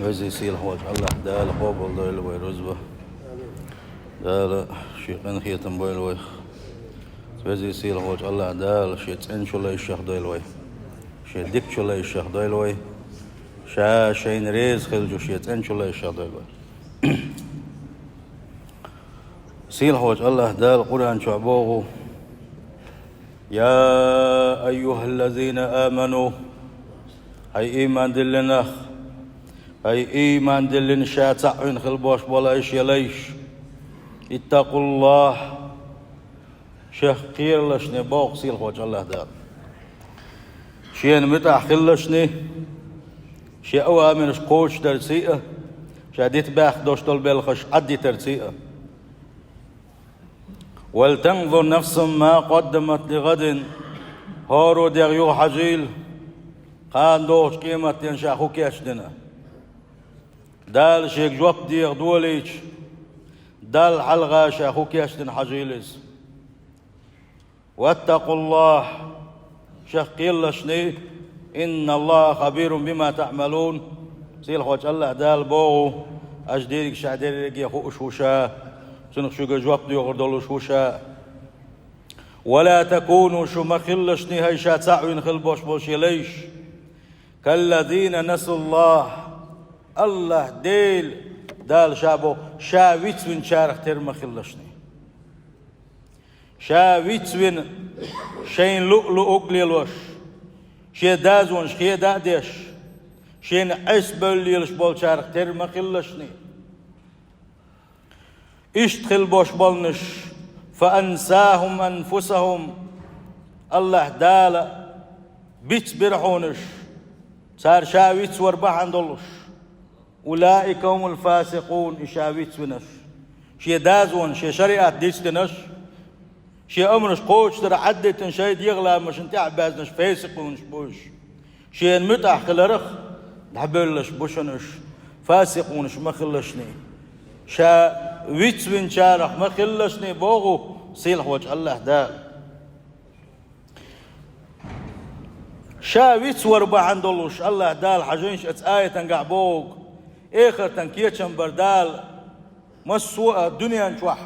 وزي سيل هوج الله دال قوبل دال وي رزبه دال شيخن خيتم بويل وي وزي سيل هوج الله دال شيت ان شو لا الشيخ دال وي شيت ديك شو لا الشيخ دال وي شا شين ريز خلجو شيت ان شو لا الشيخ دال وي سيل هوج الله دال قرآن شعبوه يا أيها الذين آمنوا هاي إيمان دلنا هاي إيمان دلنا شاتعين خلبوش ولا إيش يليش اتقوا الله شيخ قير لشني بوق سيل هوج الله دال شين متع خلشني شي أوامرش قوش درسيئة شاديت باخ دوشتل بالخش عدي ترسيئة ولتنظر نفس ما قدمت لغد هارو ديغيو حجيل قان دوش قيمة ينشا خوكي أشدنا دال شيك جواب ديغ دوليش دال حلغة شاخوكي أشدن حجيلز واتقوا الله شقيل لشني إن الله خبير بما تعملون سيل خوش الله دال بو أجديرك شعديرك يخو شوشا سنخ شو جواب ديغ دولو شوشا ولا تكونوا شو مخلشني هاي شاتعوين خلبوش بوشي ليش كالذين نسوا الله ديل دال شابو شاويت من شارخ تير مخلشني شاويت من شين لؤلؤ أقليلوش شي دازونش خي داديش شين عسبل بول شارخ تير مخلشني اشتخل بوش بولنش فأنساهم أنفسهم الله دال بيت برحونش صار شاويت وربح عندولش أولئك هم الفاسقون إشاويت ونش شي دازون شي شريعة ديستنش شي أمرش قوش ترى عدت شي ديغلا مش انتع بازنش فاسقونش بوش شي المتع خلرخ دحبلش بوشنش فاسقونش مخلشني شا ويت وين شارخ مخلشني بوغو سيل وجه الله دال شا ويت وربا عندولش الله دال حجينش آية تنقع بوغ اخر تنكيتشن بردال مسوء الدنيا نشوح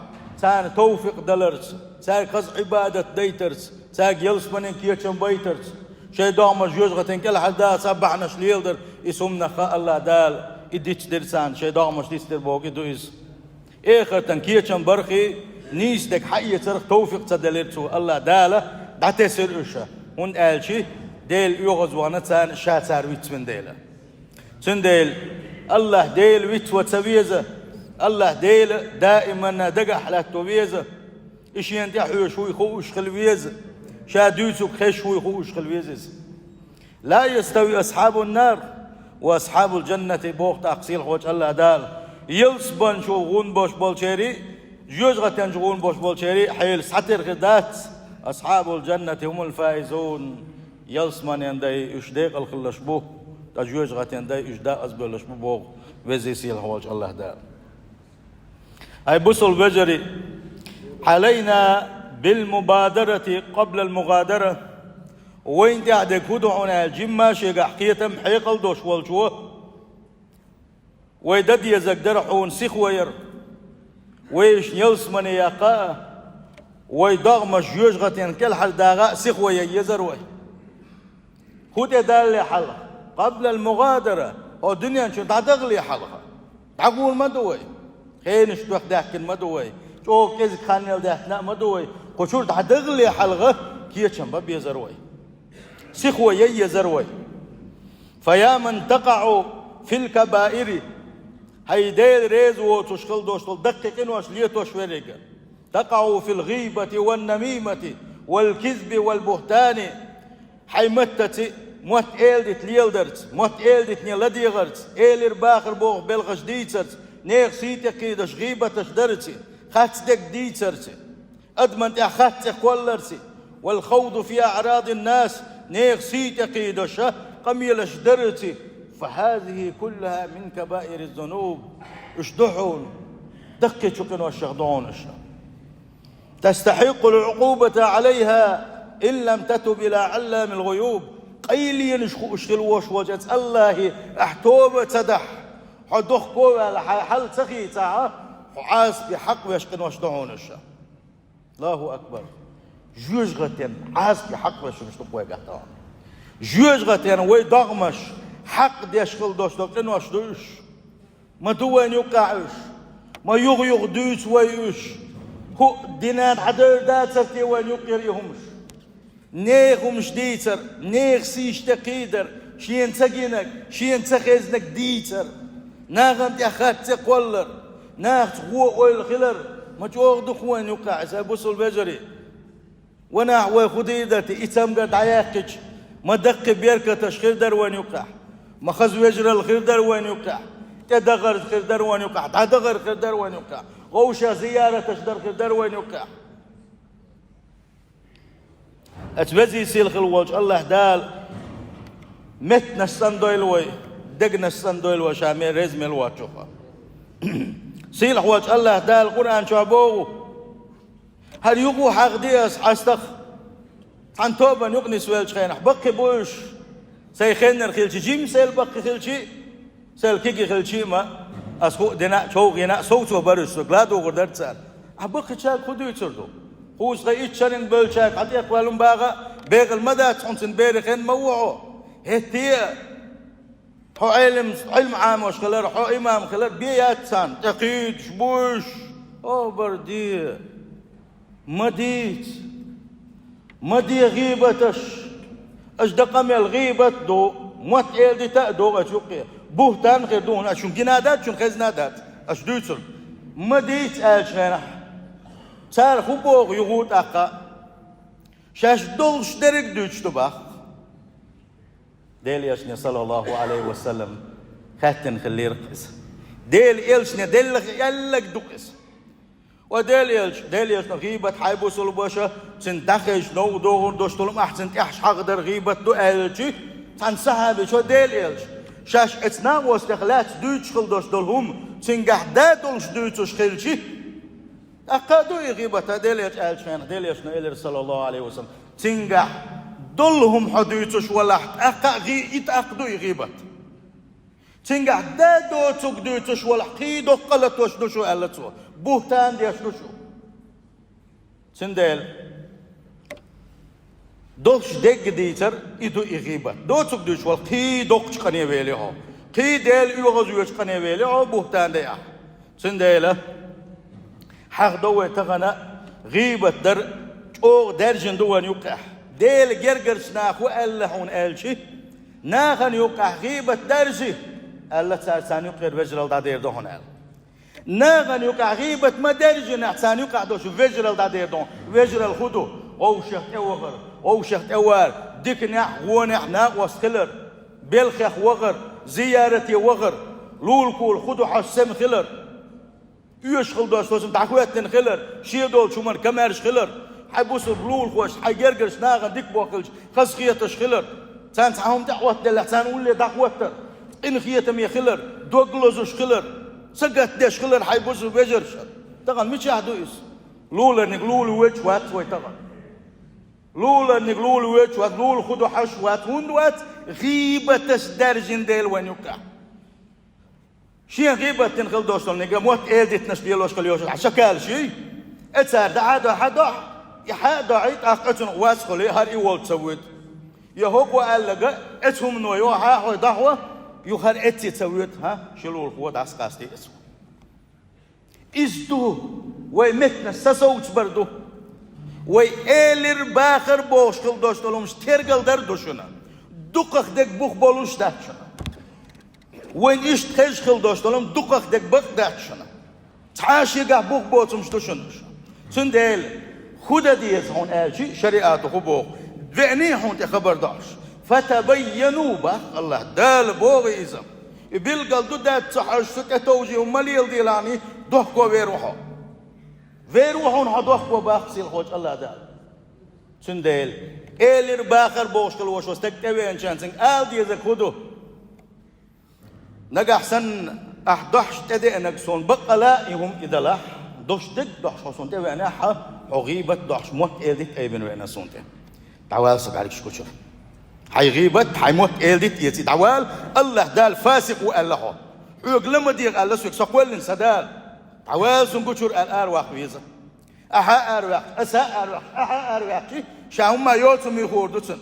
سان توفيق دلرس سان قز عبادة ديترس سان يلس منين كيتشن بيترس شي دوما جوز غتنكل حدا سبحنا شليلدر اسمنا خا الله دال إديتش درسان شي دوما شليس در بوغ إدو إز اخر تنكيتشن برخي نيستك حي ترخ توفيق تدلرسو الله دال دعتي سر اشا هون قالشي ديل يغزوانا تان شاتار ويت من ديلا تنديل الله ديل ويت وتسويزه الله ديل دائما دقع حلات تويزه ايش ينتحو شوي خوش خلويزه شادوسك خش شوي خوش خلويزه لا يستوي اصحاب النار واصحاب الجنه بوقت اقصيل خوش الله دال يلسبن شو غون بوش بولشيري جوز غتن غون بوش بولشيري حيل ساتر غدات اصحاب الجنه هم الفائزون يلسمان يندي اشديق الخلش بو تجوز غتن داي اجداء ازبلش بو وزي سيل هوج الله دار اي بوصل بجري علينا بالمبادرة قبل المغادرة وين قاعد كودعنا جمّا شي حقيقة محيقل دوش والجو ويدد يزقدرحون سيخ وير ويش يلسمن يقا ويدغم جوج غتن كل حل داغا سيخ ويزر وي خود دال حلقة قبل المغادرة أو دنيا شو تعتقلي حلقة تعقول ما دوي خينش توح داك ما دوي شو كيز خانيل داك ما دوي قشور تعتقلي حلقة كيتشم باب يزروي سخوي يزروي فيا من تقع في الكبائر هيديل ريز وتشكل دوشتل دقيقين واش ليتوش وريقا تقع في الغيبة والنميمة والكذب والبهتان حيمتتي موت إلدت ليلدرت موت إلدت نيلديغرت إيلر باخر بوغ بلغش ديترت نيغ سيتك كيدش غيبتش درتي خاتدك ديترتي أدمنت أخاتك ولرتي والخوض في أعراض الناس نيغ سيتك كيدش قميلش درتي فهذه كلها من كبائر الذنوب اشدحون دقي شكن والشهدون تستحق العقوبة عليها إن لم تتب إلى علام الغيوب قيلي نشخو اشغل وش وجت الله احتوب تدح حدوخ كو على حل سخي ساعة عاس بحق ويشقن وشدعون الشا الله أكبر جوج غتين عاس بحق ويشقن وشدعون جوج غتين ويدغمش حق ديشقل دوشدقن وشدوش ما دوين يقعش ما يغيغ دوش ويوش هو دينات حدر دات سفتي وين يقيريهمش نيغمش ديتر نيغ سيش تقيدر شين تقينك شين تخيزنك ديتر ناغم تأخذ تقولر ناغ تقوى ويل خلر ما تغدو خوان يقع سابوس البجري وناح وخديدتي اتم قد عياقج ما دق بيركتش خردر وين يقع ما خزو يجرى الخردر وين يقع تدغر خردر وين يقع تدغر خردر وين يقع غوشة زيارة تشدر خردر وين يقع اتبزي سيل الوجه الله دال متنا الصندويل وي دقنا الصندويل وشامي رزم الواتشوفا سيل وجه الله دال القرآن شابوه هل يقو حق ديس حستخ عن توبا يقني سويل شخينح بقي بوش سيخنر خلشي جيم سيل بقي خلشي سيل كيكي خلشي ما أسخو دينا شو غينا صوتو برش غلادو غردت سال أبقي شاك خدو يتردو خوش غيت شرين بلشاك حتى يقبلون باغا بيغ المدى تحنسن بيرخين موعو هتيا حو علم عام وش خلر حو إمام خلر بيات سان تقيد شبوش أو بردي مدي غيبتش أجدقم الغيبة دو موت إلدي تأدو أشوقي بوهتان غير دون أشون جنادات شون خزنادات أشدوتر مديت ألشينح سار خبوغ يغوت أقا شاش دولش درك دوش تباخ ديل يشني صلى الله عليه وسلم خاتن خلي رقص ديل يلشني ديل يلك دقس وديل يلش غيبة حيبو سلبوشة سنتخش نو دور دوشتلم أحسن تحش حقدر غيبة دو ألشي تنسحب شو ديل يلش شاش اتنام واستخلات دوش خل دوشتلهم سنجح دادولش دوش خلشي أقادو غيبة ديل يلش ديل يلش نيل صلى الله عليه وسلم سنجح دلهم حدوتش ولا أقا يتأقدو غيبة تنجح دادو تقدوتش ولا قيدو قلتوش دوشو ألتو بوهتان ديش دوشو سنديل دوش دق ديتر إدو غيبة دو تقدوش ولا قيدو قشقني ويليهو قيديل يغزوش قني ويليهو بوهتان ديح سنديل حق دوه تغنى غيبة در أو درجن دوان يقح ديل جرجر سناخو ألهون ألشي ناخن يقح غيبة درجي ألا تسان يقر وجرال دادير دهون أل ناخن يقح غيبة ما درجي نحسان يقح دوش وجرال دادير دهون وجرال خدو أو شخت أوغر أو شخت أوار ديك نح ونح ناق وسخلر بلخخ وغر زيارتي وغر لول كول خدو حسم خلر يشخل دوش توسم تحويتن خلر شيدول شمر كمارش خلر حيبوس بلول خوش حيجرجر سناغن ديك بوكلش خسخيتش خلر تان تعهم دعوة دلح تان ولي دعوة إن خيتم يخلر دوغلوزش خلر سقط ديش خلر حيبوس بيجرش تغن مش يحدويس لولا نقلول ويتش وات وي تغن لولا نقلول ويتش وات لول خدو حش وات هندوات غيبة تسدرجن ديل وين يقع شين غيبة تنخل دوشتل نقا موت إيدت نشبيلوش خليوش شكال شي اتسار دعادو حدو يحادو عيد أخطن واسخلي هار إيوال تسويد يهوك وقال اتهم نو يوحا حوي دعوة يخار اتي تسويد ها شلو القوة داس قاستي اسم إزدو ويمتنا سسوت بردو ويالر باخر بوشكل دوشتلومش ترقل در دوشنا دقق دك بوخ بولوش داتشنا وين إشت خيشخل دوشتلوم دقق دك بق داتشنا تعاشي قا بوخ بوتمش دوشنا سنديل خدا ديز هون آجي شريعات خبوخ ذعني هون تخبر داش فتبينوا بخ الله دال بوغي إزم بيلقل دو دات تحرش تتوجي ومليل ديلاني دوحكو ويروحون هدوحكو باخ سيل خوش الله دال سنديل إيلر باخر بوشكل وش وستكتوين شانسنگ آل ديزك خدو نقح سن أحدحش تدئنك سون بقلائهم إذا لح دوش دك دوش حسون تبعنا غيبة دوش موت إلدت أيبن وين سونته دعوال سبعلك شكوشر حي غيبة حي موت إلدت يتي دعوال الله دال فاسق وألهه لما ديق الله سوك سقول سدال عوازن قشور الأرواح ويزا أها أرواح أسا أرواح أها أرواح شاهم ما يوتم يخوردوتن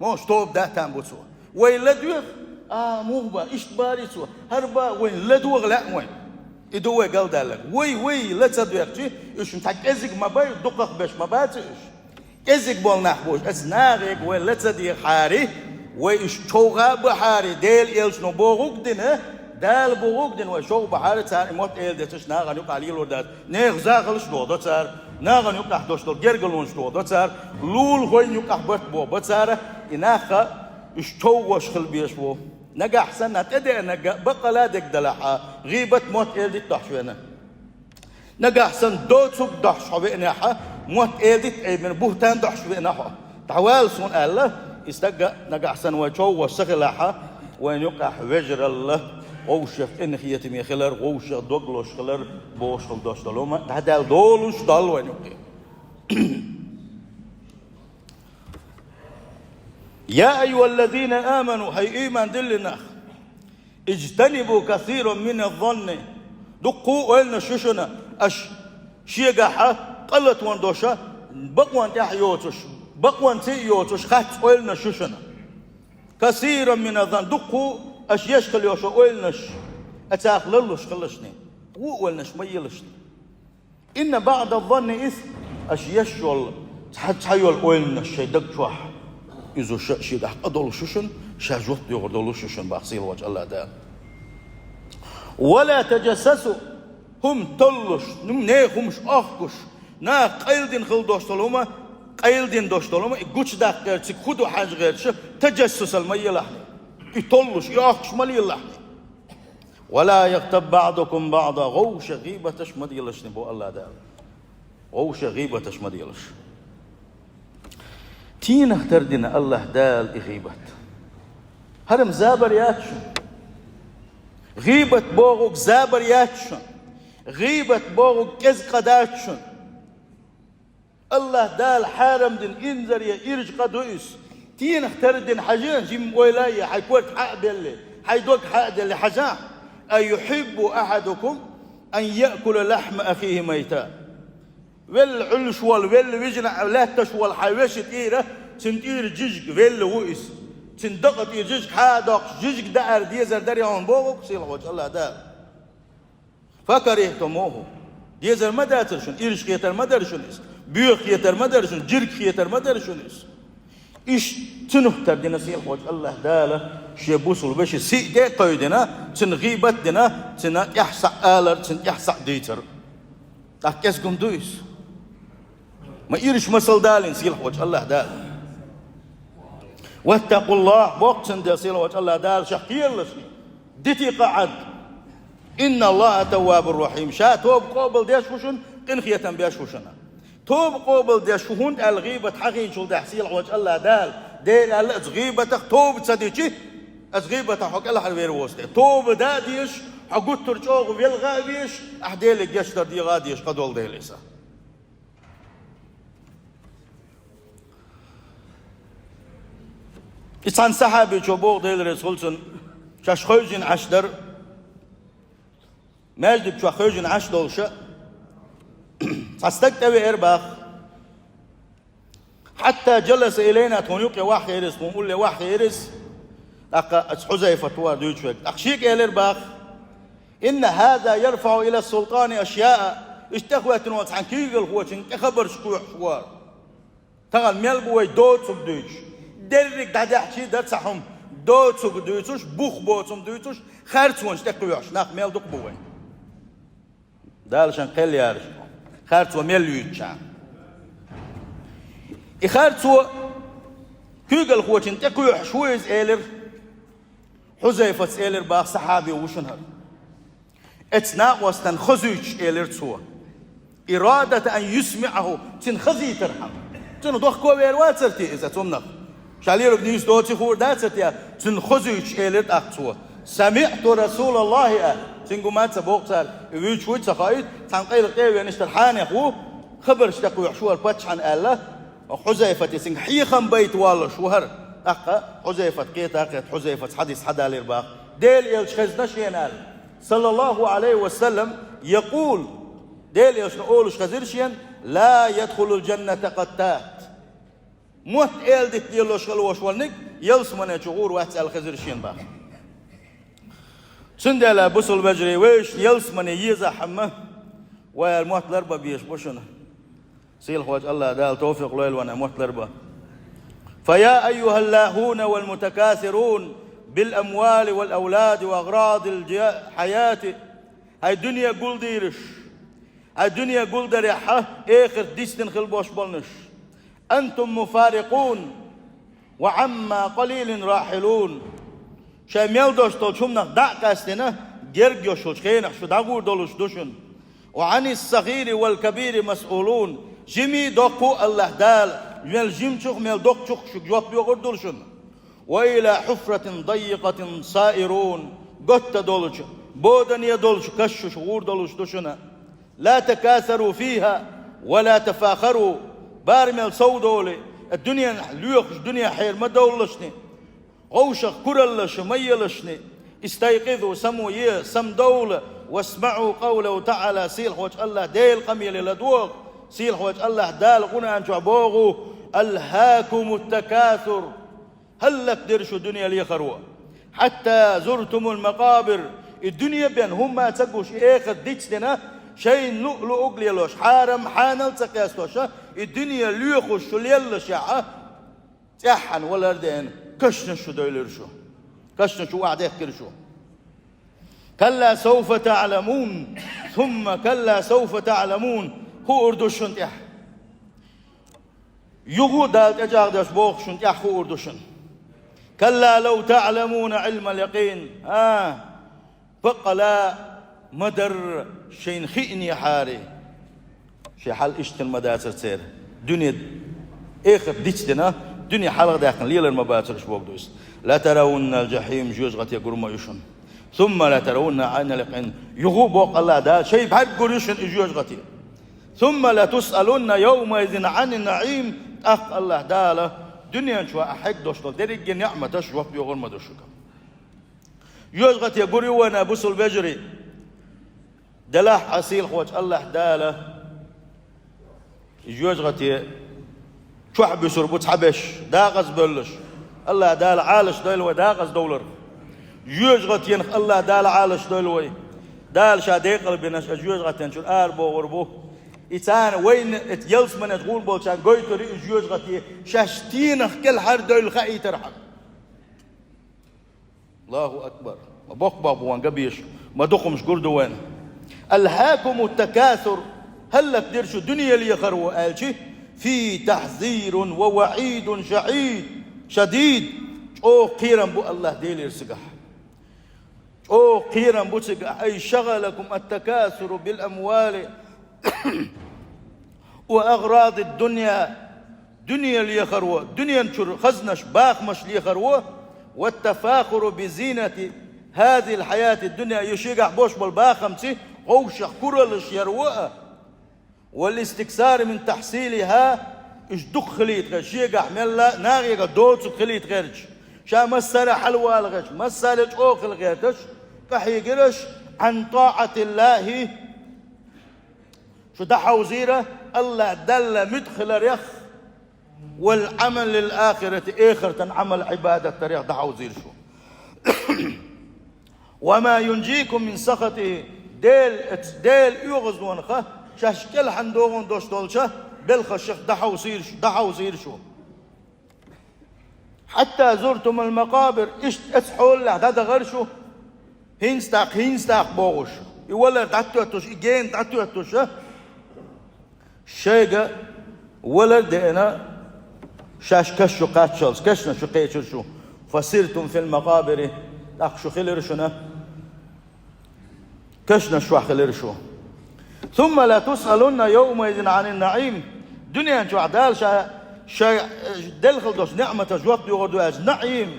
موش توب ده تنبوتو وين لدوغ موهبا إشتباري تو هربا وين لدوغ لا وين إدوه قال دالك وي لا تدوغ إيش متاك إزيق مباي دقق باش مباتش إزيق بول نحبوش أزناغيك وين لا تدوغ حاري وإيش توغا بحاري ديل إلش نبوغوك دينه دال بوغوك دين وشو بحاري تار إموت إيل ديتش ناغن يوك علي لوردات نيغ زاغلش دو تار ناغن يوك نحدوش دول جرغلونش دو تار لول خوين يوك أحبت بو تار إناخا إيش توغوش خل بيش بو نجا أحسن نتدي نجا بقى لا دك دلحة غيبة موت إيل دي تحشونا نجا أحسن دوتوك دحش حبيناها موت إيل دي من بوهتان دحش بيناها تعوال سون الله استجا نجا أحسن وشو وسخلها وين يقع وجر الله ووشف إن خيتي مي خلر ووشف دوغلوش خلر بوش خل دوش دلوما هذا دولوش دال وين يقع يا أيها الذين آمنوا هي إيمان دلنا اجتنبوا كثيرا من الظن دقوا وين شوشنا أش شيجاحة قلت وندوشة بقوان تحيوتش بقوان تيوتش خات وين شوشنا كثيرا من الظن دقوا أش يشكل يوشا ويلنش أتاخللش خلشني ويلنش ما يلشني إن بعد الظن إثم أش يشول تحيول ويلنش شيدك شوح إذا شيء ده أدول شوشن شاجوت يغردول شوشن بأصيل وجه الله ده ولا تجسسوا هم تلش نمنيخمش أخكش نا قيلدين خل دوشتلوما قيلدين دوشتلوما يقولش ده غير تكودو حاجة غير شو تجسس المية لحني يطلش يأخش مالي لحني ولا يغتب بعضكم بعضا غوش غيبة تشمد يلش نبو الله ده غوش غيبة تشمد يلش تين اختردنا الله دال غيبة هرم زابر ياتشن غيبة بوغوك زابر ياتشن غيبة بوغوك كز قداتشن الله دال حارم دين انزر يا إرج قدويس تين اختردن حاجان جيم ولاية حيكون حق بالله حيدوك حق بالله حاجان أيحب أحدكم أن يأكل لحم أخيه ميتا والعلش والوجنا لا تشوال حيوشت إيره تنتير جيجك ويل وئس تندقت جيجك حادق جيجك دار ديزر داري عن بوغك سيلا وجه الله دار فكرهتموه ديزر ما داترشون إيرش خيتر ما درشونيس بيوخ خيتر ما درشون جرك خيتر ما درشونيس إيش تنهتر دينا سيلا وجه الله داله شيبوسل بشي سي دي قيدنا تنغيبت دينا تنا يحسع آلر تن يحسع ديتر تحكيسكم دويس ما إيرش مسل دالين سيلا وجه الله دال واتقوا الله وقت دي سيلا وجه الله دال شخير لشني ديتي قعد إن الله تواب الرحيم شا توب قوبل ديش وشن قنخية بيش وشنا توب قوبل ديش وهون الغيبة حقين شو ده سيلا وجه الله دال ديل على غيبتك توب تصديقي غيبتك حق الله حلوير وسط توب داديش حقوت ترجوغ ويلغاويش أحديلك يشتر دي غاديش قدول ديليسا إنسان صحابي شبوغ ديل رسولسن شاش خوجين عشدر ماجدب شو خوجين عشدولشا فاستكتوي إرباخ حتى جلس إلينا تونيوك واحد يرس مقول لي واحد يرس أقا حذيفة واردويتشوك أخشيك يا لرباخ إن هذا يرفع إلى السلطان أشياء اشتخوة واتحان كيغل هو خبر شكوح شوار تغل ميلبوي دوتسوك دويتش درك دادحشي داتسحهم دوتسوك دويتوش بوخ بوتسوم دويتوش خارتوانش تقويوش ناق ميل دوك بوين دالشان قل يارش خارتوا ميل يوتشان إخارتوا كيغل هو تقويوش شويز إيلر حذيفة إيلر باخ صحابي وشنهر اتناق وستن خزيش إيلر تسوى إرادة أن يسمعه تنخزي ترحم تنضخ كوبير واتسرتي إذا تمنخ شاليرو بنيس دوتي خور داتسرتي تنخزيش إيلر تسوى سمعت رسول الله تنقو مات سبوقتر ويش ويش سخايد تنقيل قيوي نشترحاني أخوه خبر اشتقوا يحشوه الباتش عن الله حذيفة يسنق حيخا بيت والله شوهر أقا حذيفة قيت أقيت حذيفة حديث حدا لرباق ديل يلشخزنش ينال صلى الله عليه وسلم يقول ديل يشنقولش خزيرشين لا يدخل الجنة قتات موت ديت ديلوش خلوش والنك يلسمنا شغور واتسال خزيرشين باخ سندلا بوصل بجري ويش يلسمنا يزا حمه والموت لربا بيش بوشنا سيل خواج الله دال توفيق ليل وانا موت لربا فيا أيها اللاهون والمتكاثرون بالأموال والأولاد وأغراض الحياة هاي الدنيا قول ديرش هاي الدنيا قول دريحة آخر ديستن خلبوش بلنش أنتم مفارقون وعما قليل راحلون شايم يلدوش تلشمنا دعك استنا جرجوش خينح شو دعور دولش دوشن وعن الصغير والكبير مسؤولون جمي دوكو الله دال ميل جيم شوخ ميل دوك شوخ شو جواب بيغور دولشن وإلى حفرة ضيقة سائرون قط دولش بودن يدولش كش شغور دولش دوشنا لا تكاثروا فيها ولا تفاخروا بارمل سودولي الدنيا ليوخ الدنيا حير ما دولشني غوشخ كرلش ميلشني استيقظوا سموا سم دولة واسمعوا قوله تعالى سيل خوش الله ديل قميل لدوغ سيل خوش الله دال غنى أن تعبوغوا ألهاكم التكاثر هل لك درشوا الدنيا لي خروة حتى زرتم المقابر الدنيا بين هم ما تسقوش إيخر ديتنا شيء لؤلؤ أقليلوش حارم حانل تقياستوش الدنيا ليخش ليلش يا تحن ولا ردين كشن شو دايلرشو كشن شو واحد يحكيرشو كلا سوف تعلمون ثم كلا سوف تعلمون هو أردوشن تح يغو دالت أجاغدش بوخ شن تح هو أردوشن كلا لو تعلمون علم اليقين فقلا مدر شين خيني حاري شي حال اشتن مداتر سير دنيا اخر ديتنا دنيا حلقة داخل ليلة المباتر شبوك دوس لا ترون الجحيم جوز غتي قرما يشن ثم لا ترون عين اليقين يغو بوق الله دال شي بحب قريشن جوز غتي ثم لا تسألون يومئذ عن النعيم أخ الله داله دنيا شو أحد دوشتل دريج نعمة تشوف بيغور ما دوشكم يوجغت يقولي وانا بوصل بجري دلاح أصيل خوات الله داله يوجغت شو بيصير بتحبش داغز بلش الله دال عالش دولوي داغز دولر يوجغت ينخ الله دال عالش دولوي دال شاديق البنش يوجغت ينشل أربو غربو إتان وين اتجلس من تقول بولشان قويتوري جوج غتي شاشتينخ كل حر دول خاي ترحل الله أكبر ما بقبق وان قبيش ما دخمش قردو وين ألهاكم التكاثر هل لك درشو الدنيا اللي يخروا آلشي في تحذير ووعيد شديد أو قيرا بو الله ديلي رسقح أو قيرا بو سقح أي شغلكم التكاثر بالأموال وأغراض الدنيا دنيا اللي يخروه دنيا نشر خزنش باخ مش اللي يخروه والتفاخر بزينة هذه الحياة الدنيا يشيقع بوش بالباخمتي غوش كرلش يروه والاستكثار من تحصيلها اش دق خليت غش يقع ملا ناغي دوت خليت غيرج شا مسالة حلوة الغش مسالة اوخ الغيرتش كحيقرش عن طاعة الله شو دحا وزيره الله دل مدخل ريخ والعمل للآخرة آخرة عمل عبادة تريخ دحا وزير شو وما ينجيكم من سخطه ديل يغزون خه شاشكل حندوغن دوش دولشه بالخشخ دحا وزير شو حتى زرتم المقابر اسحول له ده غير شو هينستاق بوغش يولا تعتوتش يجين تعتوتش شيء ولا دينا شاش كشو قاتشلز كشنا شو قيتشل شو فسرتم في المقابر شو خلر شنا كشنا شو خلر شو ثم لا تسألون يومئذ عن النعيم دنيا شو عدال شا دلخل دوش نعمة جواب يوردو اج نعيم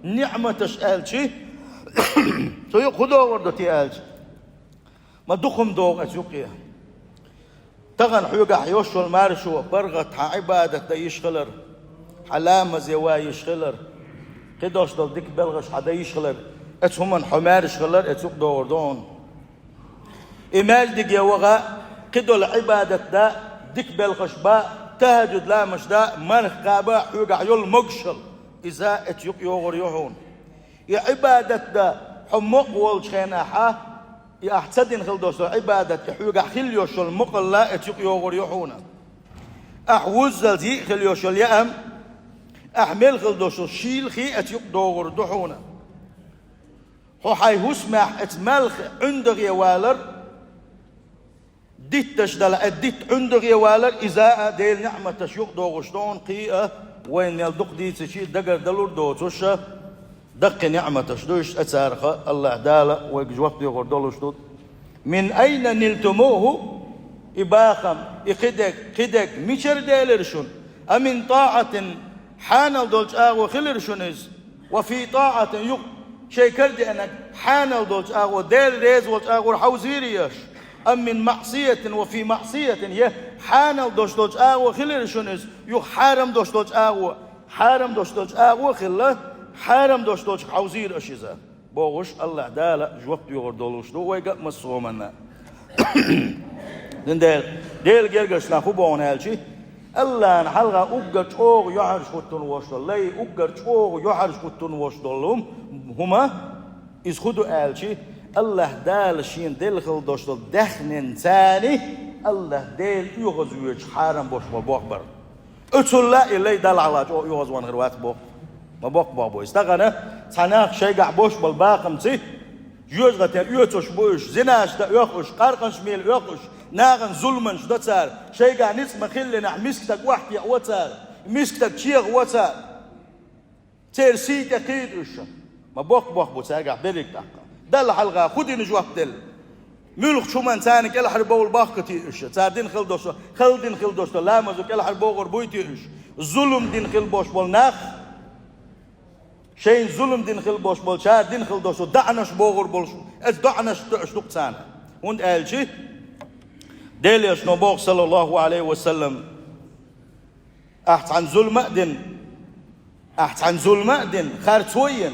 نعمة آل شي سو يخدو وردو تي آل ما دخم دوغ أسوقيا تغن حيوغا حيوشو المارشو برغت عبادة يشغلر حلامة زوا يشغلر كدوش دل ديك بلغش حدا يشغلر اتهم حمارش غلر اتسوق دوردون إمال دقيا وغا قدو العبادة دا ديك بالخشباء تهجد لا مش دا مرخ قابا حوقع يول مقشل إذا اتيوق يوغر يوحون يا عبادة دا حمق والشيناحا يا أحتدين خلدوسو عبادة حوقع خليوشل مقل لا اتيوق يوغر يوحونا أحوزل دي خليوشل يأم أحمل خلدوسو شيل خي اتيوق دوغر دوحونا هو حي هسمح اتملخ عندك يا والر ديت تشدل اديت عندك يا والر إذا ديل نعمة تشيوق دوغشتون قيئة وين يلدق دي تشي دقر دلور دو توشا دق نعمة تشدوش أتسارخة الله دالة ويجوقت يغور دولوشتود من أين نلتموه إباخم إقدك ميشر ديلرشون أمن طاعة حانل دولج آغو خلرشونيز وفي طاعة يق شي كردي أنك حانل دولج آغو ديل ريز ولج آغو حوزيريش أم من معصية وفي معصية يه حانل دولج آغو خلرشونيز يق حارم دولج آغو حارم دولج آغو خلر حارم دولج حوزير أشيزا بوغش الله دالة جوقت يغور دولوشتو ويقب مصومنا ديل جرجش ناخو بون هالشي الله نحلغا أقرش أوغ يحرش خطون وشتول لي أقرش أوغ يحرش خطون وشتولهم هما إزخدو هالشي الله دال شين ديل خل دوشتول دخنن ثاني الله ديل يغزويش حارم بوش والبوخبر أتول لا إلي دال علاج أو يغزوان غير وات بوخ ما بوخ بابو استغنى تناق شيقع بوش بالباقم تي جوز غتين يوتوش بوش زناش دا يوخش قارقنش ميل يوخش ناغن ظلمنش دا تار شيقع نسمة خلنا مسكتك واحد يقوتار مسكتك شيغ وتار تير سيك قيد وشا ما بوخ بو تاقع بيريك تاقع دل حلقة خدين جواب دل ملخ شو من تانك إلا حربو الباقتي وشا تار دين خلدوش لا مزوك إلا حربو غربويتي وش ظلم دين خلبوش بالناخ شين ظلم دين خل بوش بول شار دين خل دوشو دعنش بوغر بولش از دعنش شلوق تانا وند قال شي ديليش نبوغ صلى الله عليه وسلم احت عن ظلم دين خارتوين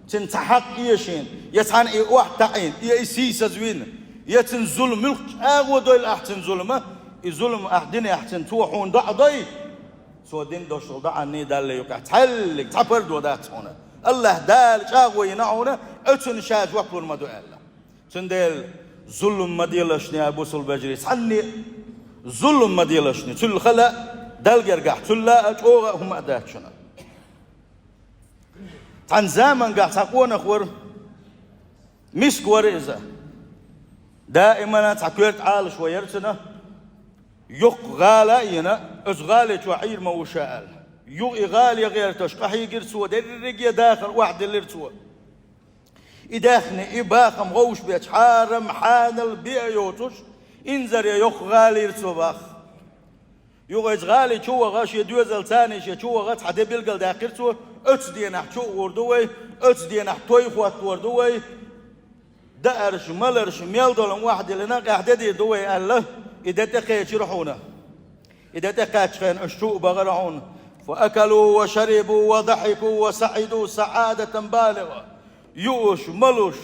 تنتحق يشين يتعن اي واحد تعين اي سيسه زوين يتن ظلم ملك اغو دول احسن ظلمه اي ظلم احدين احسن توحون ضعضي سو دين دوشل دعني دال يقع تحلق تبرد ودات هنا الله دال شاغوي نعونا اتن شاج وقل ما دو الله تندل ظلم ما ديلشني ابو سل بجري سني ظلم ما ديلشني تل خلا دال جرجع تلا اجوغا هم ادات شنا عن زمان قاعد تقون اخور مسك ورزه دائما تكويرت عال شويرتنا يق غالينا ازغالي شوعير موشال يق غالي غير تشقحي قرسوا درق داخل واحد اللي رسوا إداخني إباخم غوش بيت حارم حانل بيعيوتش إنزر يق غالي رسوا باخ يق ازغالي شو غاش يدوزل ثاني شو غات حدا بيلقل داخل سوا اتدي نحشو وردوي اتدي نحتوي خوات وردوي دارش ملرش ميلدولم واحد اللي ناقع حددي دوي الله إذا تقيت يروحونه إذا تقيت خين الشوق بغرعون فأكلوا وشربوا وضحكوا وسعدوا سعادة بالغة يوش ملوش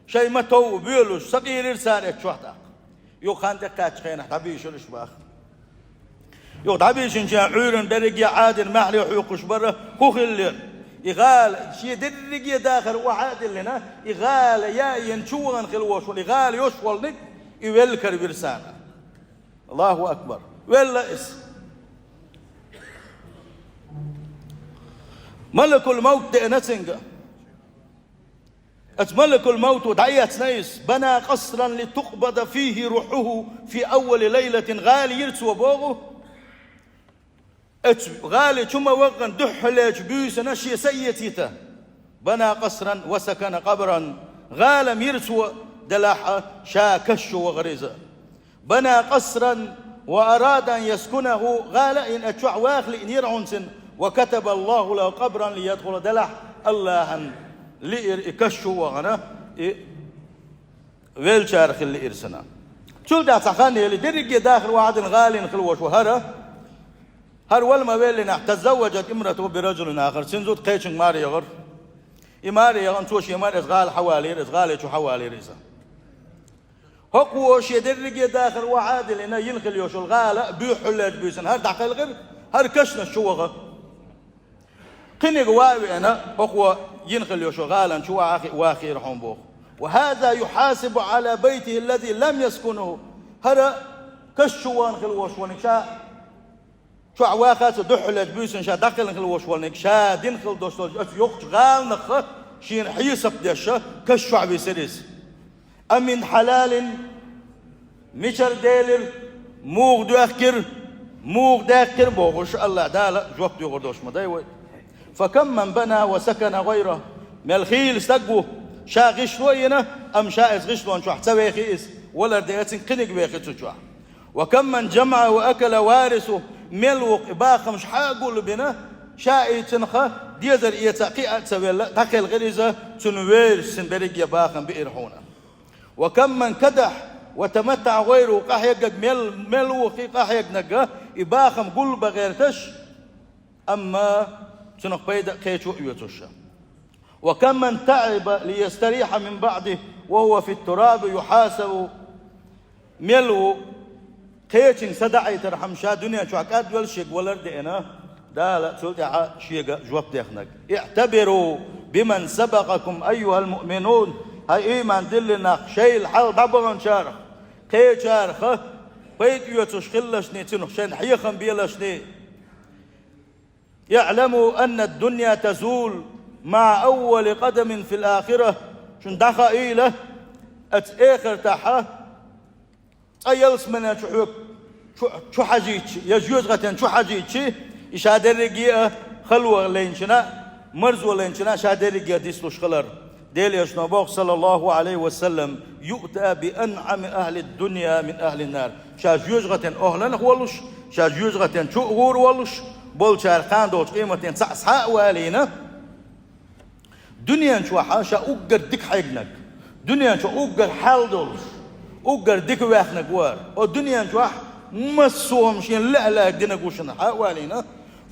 شيء متو بيلوش صغير رسالة شوحتك يو خان تقيت خين حبيش الاشباخ يو حبيش إن شاء عيرن درجة عادل محلي وحيوقش برا كوخلين يغال شي درجة داخل وعادل لنا يغال يا ينشوغن خلوش واليغال يشولنك يولكر برسالة الله أكبر ولا اسم ملك الموت دئنتنجا اتملك الموت ودعيت نيس بنى قصرا لتقبض فيه روحه في أول ليلة غالي يرسو بوغه غالي ثم وغن دحلج بيس نشي سيتيته بنى قصرا وسكن قبرا غالم يرسو دلاحة شاكش وغريزة بنى قصرا وأراد أن يسكنه غال إن أتشع واخل إن يرعنسن وكتب الله له قبرا ليدخل دلح الله لإكشو وغنا ويل شارخ اللي إرسنا شو دا تخاني اللي درج داخل واحد غال خلوش وهرة هر والما ويلنا تزوجت امرأته برجل آخر سنزود قيشن ماري غر إماري أنتوش إماري إزغال حوالي إزغال شو حوالي ريزا هو شيء درجة داخل وعادل إنه ينخل يوش الغالة بيحل بيسن هر داخل غير هر كشنا شوغة قنق واوي أنا هو ينخل يوش الغالة شو واخي رحم بوخ وهذا يحاسب على بيته الذي لم يسكنه هر كشوان خل وش ونكشا شو عواقات دحل بيسن شا داخل خل وش ونكشا دين خل دوستول يوخ غال نخ شين حيسب دشة كشوا بيسريس أمن حلال مشر ديلر موغ داكر بوغش الله دالا جواب يغردوش مدايوي فكم من بنى وسكن غيره ملخيل استقبو شا غشلوينا أم شا غشلوان شو حتسوي خيس ولا دياتين قنق بيخي شو وكم من جمع وأكل وارثه ملوق باخم شحاقول بنا شاء تنخى ديزر يتقي أتسوي تقل غريزة تنوير سنبريق يباخم بإرحونا وكم من كدح وتمتع غيره قاحيق ملوقي قاحيق نقا إباخم قلب غيرتش أما تنخ بيدا قيتو يوتوشا وكم من تعب ليستريح من بعده وهو في التراب يحاسب ملو قيتين سدعي ترحم شا دنيا شو عكاد والشيق والردئنا دالا سلطة شيق جواب ديخنك اعتبروا بمن سبقكم أيها المؤمنون هاي إيمان دلنا شيء الحال دبغن شارخ قيت شارخ بيت يوتوش خلشني تنخ شين حيخن بيلشني يعلموا أن الدنيا تزول مع أول قدم في الآخرة شن دخا إيله أتآخر تحا أيلس من شو حاجيتش يجوز غتن شو حاجيتش إشادر رجيئة خلوة لينشنا مرزوة لينشنا شادر رجيئة ديسلوش خلر ديل يشنبوخ صلى الله عليه وسلم يؤتى بأنعم أهل الدنيا من أهل النار شاجوز غتن أهلن ولش شاجوز غتن شو غور ولش بول شارخان دوش قيمتين صحصحاء والينا دنيا شو حاشا أقر ديك حيقنك دنيا شو أقر حال دولش أقر ديك واخنك وار ودنيا شو مسوهم شين لا دينا قوشنا حوالينا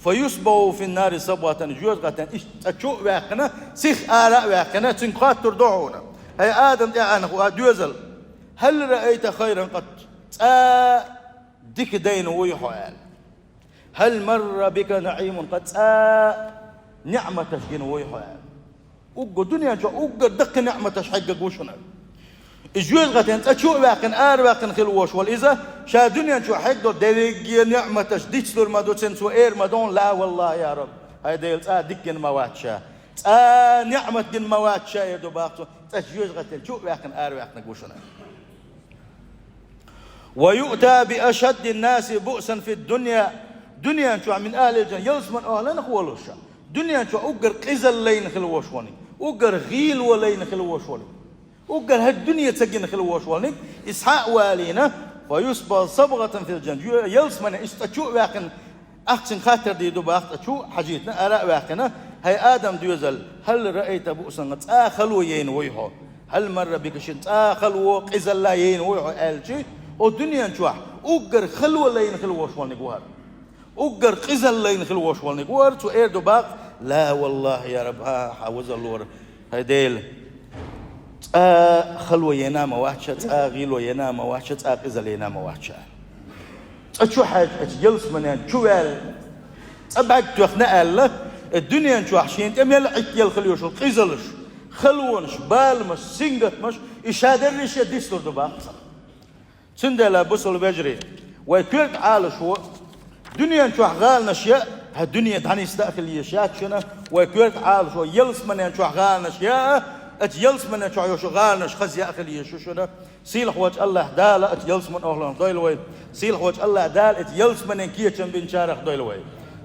فيصبحوا في النار صبوة جوز غتن اشتشو واخنا سيخ آلاء واخنا تنقات تردعونا هاي آدم تعانق دوزل هل رأيت خيرا قد ديك دين ويحوال هل مر بك نعيم قد نعمة تشجين ويحوال أقو دنيا جو أقو دق نعمة تشحق قوشنا جوز غتن تشو واقن واقن خلوش والإذا شا دنيا شو حقدر ديريجي نعمة تشديش لور ما دوتشن سو ما دون لا والله يا رب هاي ديل ديكن مواتشا نعمة جن مواتشا يا دوباقتو جوز غتن شو واقن واقن قوشنا ويؤتى بأشد الناس بؤسا في الدنيا دنيا شو من أهل الجنة يلزمن أهلنا خولوشا دنيا شو أقر قزل لين خلوش وني أقر غيل ولين خلوش وني أقر هالدنيا تجين خلوش وني إسحاق والينا فيصبح صبغة في الجنة يلزمن استشو واقن أحسن خاطر دي دوباخت أشو حاجتنا أراء واقنا هاي آدم ديوزل هل رأيت بؤسا خلو ين ويهو هل مر بك شنت خلو قزل لا ين ويهو ألجي والدنيا شو أقر خلو لين خلوش وني قوار أقر قزل لين خلوش وني قوار تو دوباق لا والله يا رب حاوز اللور هيديل خلوة ينام وحشة غيلو ينام وحشة قزل ينام وحشة شو حاجة جلس من شو قال أبعد توخنا الله الدنيا شو حشين تميل عكيل خليوش القزلش خلونش بالمش سنجت مش إشادرش يديستر دوباق سندلا بصل بجري ويكلت عالش هو دنيا شو غالنا شيء هالدنيا تعني استأخل يشات شنا ويكلت عالش هو يلس من شو غالنا شيء يلس من شو غالنا خزي أخل يشو شنا سيل حوج الله دال يلس من أهلنا ضيلوي سيل حوج الله دال يلس من كيتشن بن شارخ ضيلوي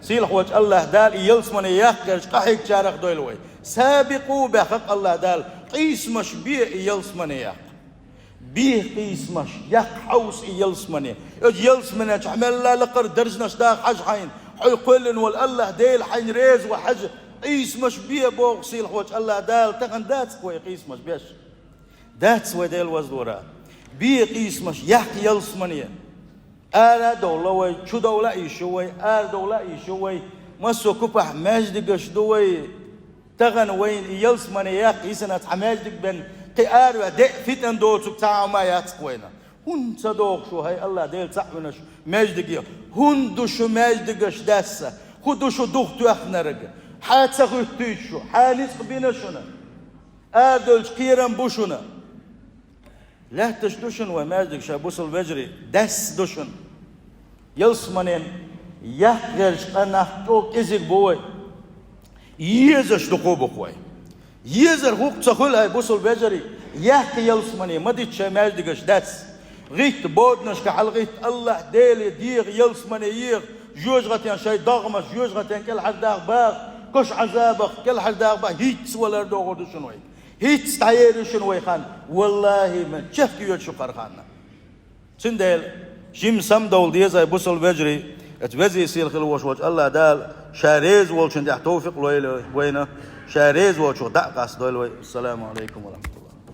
سيل حوج الله دال يلس من يخرج قحيك شارخ ضيلوي سابقوا بحق الله دال قيس مش بيه يلس من يخ بيه قيس مش يخ حوس يلس من يلس من تحمل لا لقر درجنا شداق حج حين حيقولن والله ديل حين ريز وحج قيس مش بيه بوغ سيل حوج الله دال تغن داتس كوي قيس مش بيش داتس وديل وزدورا بيه قيس مش يخ يلس من آلا دولوي شو دولة إيشوي آل دولة إيشوي مسو كبح مجد قشدوي تغن وين يلس من ياق يسنة حماجدك بن قيار ودق فتن دوتك تعا ما ياتقوينا هون صدوق شو هاي الله ديل تعبنش ماجدك يا هون دوشو ماجدكش داسة هو دوشو دوختو اخنرق حاتسا غيتيشو حاليس بينشونا آدولش كيران بوشونا لا تشدوشن وماجدك شابوس الفجري داس دوشن يلس منين يحجرش أنا توك إزيك بوي يزش دقوبك وي يزر خوك تخل هاي بوصل بجري يحكي يلس مني ما ديت شماج دقش داس غيت بودنش كحل غيت الله ديلي ديغ يلس مني يغ جوج غتين شاي ضغمش جوج غتين كل حد داغ باغ كش عذابك كل حد داغ باغ هيتس ولا دوغو شنوي هيتس تعير شنوي خان والله من شفت يوت شو قرخانا سندل جيم سم دول ديز هاي بوصل بجري اتوزي يصير خلوش وش الله دال شاريز والشن دح توفيق وينه شاريز وشو دقاس دول السلام عليكم ورحمة الله